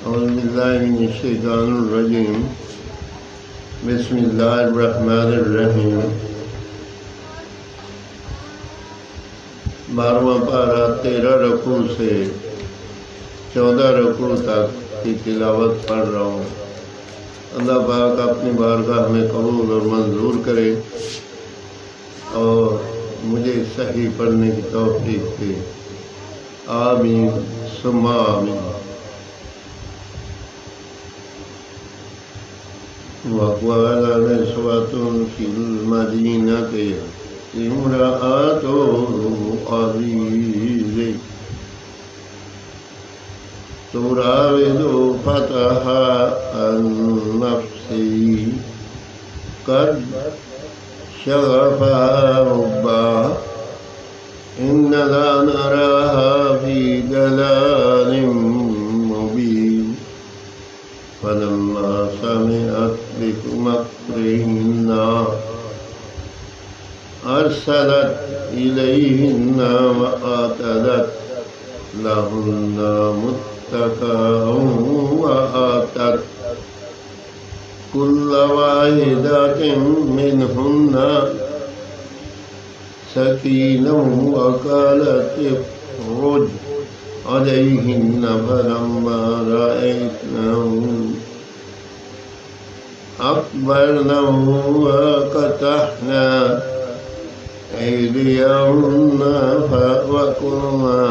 اعوذ باللہ من الشیطان الرجیم بسم اللہ الرحمن الرحیم 12واں پارہ 13 رکوع سے 14 رکوع تک کی تلاوت پڑھ رہا ہوں۔ اللہ پاک اپنی بارگاہ میں قبول اور منظور کرے اور مجھے صحیح پڑھنے کی توفیق دے، آمین ثم آمین۔ وقال نسوة في المدينة امرأة العزيز تراود فتاها عن نفسه قد شغفها حبا إنا لنراها في ضلال مبين فلما سمعت بمكرهن أرسلت إليهن وأعتدت لهن متكئا وآتت كل واحدة منهن سكينا وقالت اخرج عليهن فلما رأينه أقبلنه وفتحنا أيديهن وقلنا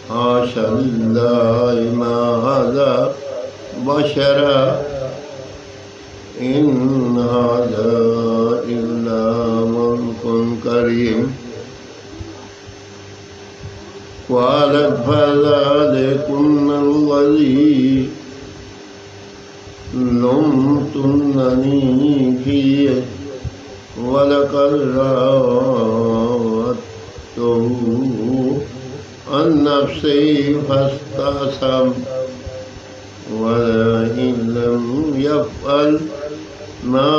حاشا لله ما هذا بشرا إن هذا إلا ملك كريم قالت فذلكن الذي لمتنني فيه ولقد راودته عن نفسه فاستعصم ولئن لم يفعل ما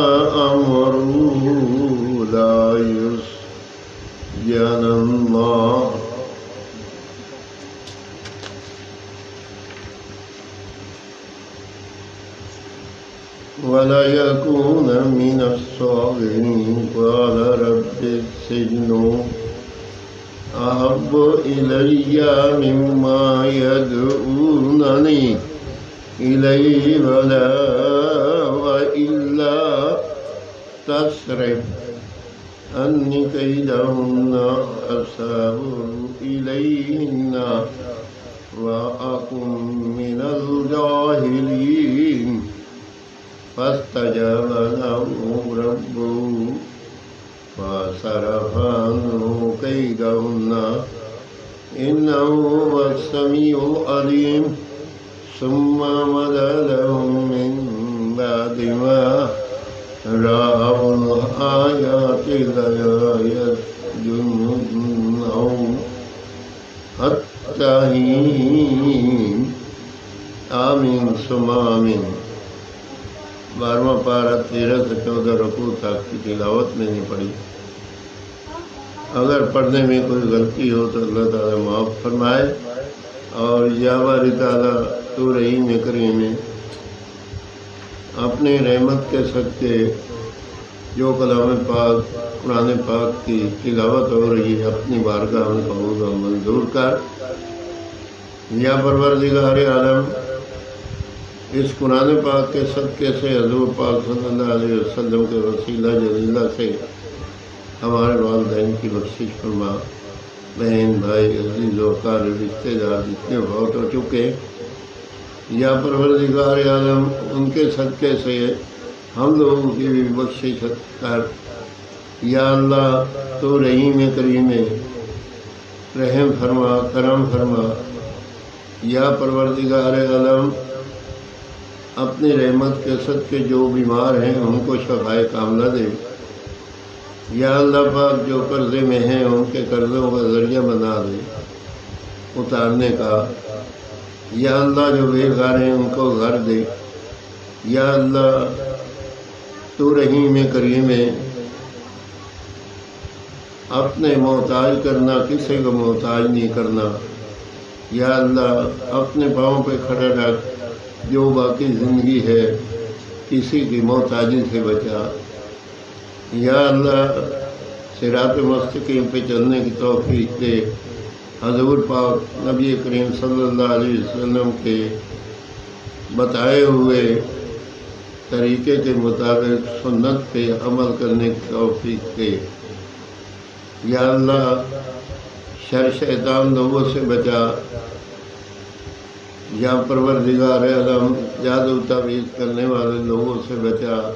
أمره لا يسجن الله ولا يكون من الصاغرين قال رب السجن أحب إلي مما يدعونني إليه وإلا تصرف عني كيدهن أصاب إليهن وأكن من الجاهلين فاستجاب له ربه فصرف عنه كيدهن إنه هو السميع العليم ثم بدا لهم من بعد ما رأوا الآيات ليسجننه حتى حين آمین ثم آمین۔ 12واں پارہ 13 سے 14 رکوع تک کی تلاوت میں نہیں پڑھی۔ اگر پڑھنے میں کوئی غلطی ہو تو اللہ تعالیٰ معاف فرمائے، اور یا باری تعالیٰ تو رحیم کریم میں اپنے رحمت کے صدقے جو کلام پاک قرآن پاک کی تلاوت ہو رہی ہے اپنی بارگاہ میں قبول و منظور کر۔ یا پروردگار عالم، اس قرآن پاک کے صدقے سے حضور پاک صلی اللہ علیہ وسلم کے وسیلہ جلیلہ سے ہمارے والدین کی بخشش فرما، بہن بھائی عزیز و اقارب رشتے دار جتنے فوت ہو چکے، یا پروردگار عالم ان کے صدقے سے ہم لوگوں کی بھی بخشش کر۔ یا اللہ تو رحیم کریم رحم فرما، کرم فرما۔ یا پروردگار عالم اپنی رحمت کے صدقے جو بیمار ہیں ان کو شفائے کاملہ دے۔ یا اللہ پاک جو قرضے میں ہیں ان کے قرضوں کا ذریعہ بنا دے اتارنے کا۔ یا اللہ جو بے گھر ہیں ان کو گھر دے۔ یا اللہ تو رحیم کریم اپنے محتاج کرنا، کسی کو محتاج نہیں کرنا۔ یا اللہ اپنے پاؤں پہ کھڑا رکھ، جو باقی زندگی ہے کسی کی محتاجی سے بچا۔ یا اللہ صراط مستقیم پہ چلنے کی توفیق دے، حضور پاک نبی کریم صلی اللہ علیہ وسلم کے بتائے ہوئے طریقے کے مطابق سنت پہ عمل کرنے کی توفیق دے۔ یا اللہ شر شیطان لوگوں سے بچا، یا پروردگار عالم جادو تعویذ کرنے والے لوگوں سے بچا۔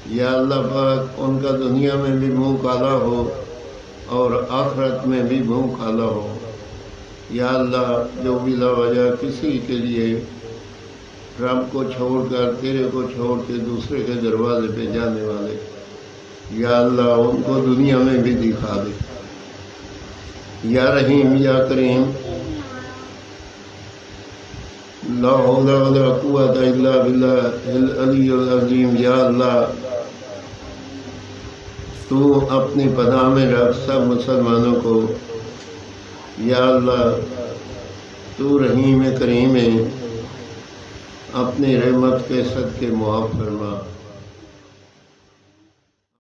یا اللہ پاک ان کا دنیا میں بھی منہ کالا ہو اور آخرت میں بھی منہ کالا ہو۔ یا اللہ جو بلا وجہ کسی کے لیے رب کو چھوڑ کر تیرے کو چھوڑ کے دوسرے کے دروازے پہ جانے والے، یا اللہ ان کو دنیا میں بھی دکھا دے۔ یا رحیم یا کریم لا حول ولا قوت الا باللہ العلی العظیم۔ یا اللہ تو اپنی پناہ میں رکھ سب مسلمانوں کو۔ یا اللہ تو رحیم کریم ہے، اپنی رحمت کے صدقے معاف فرما۔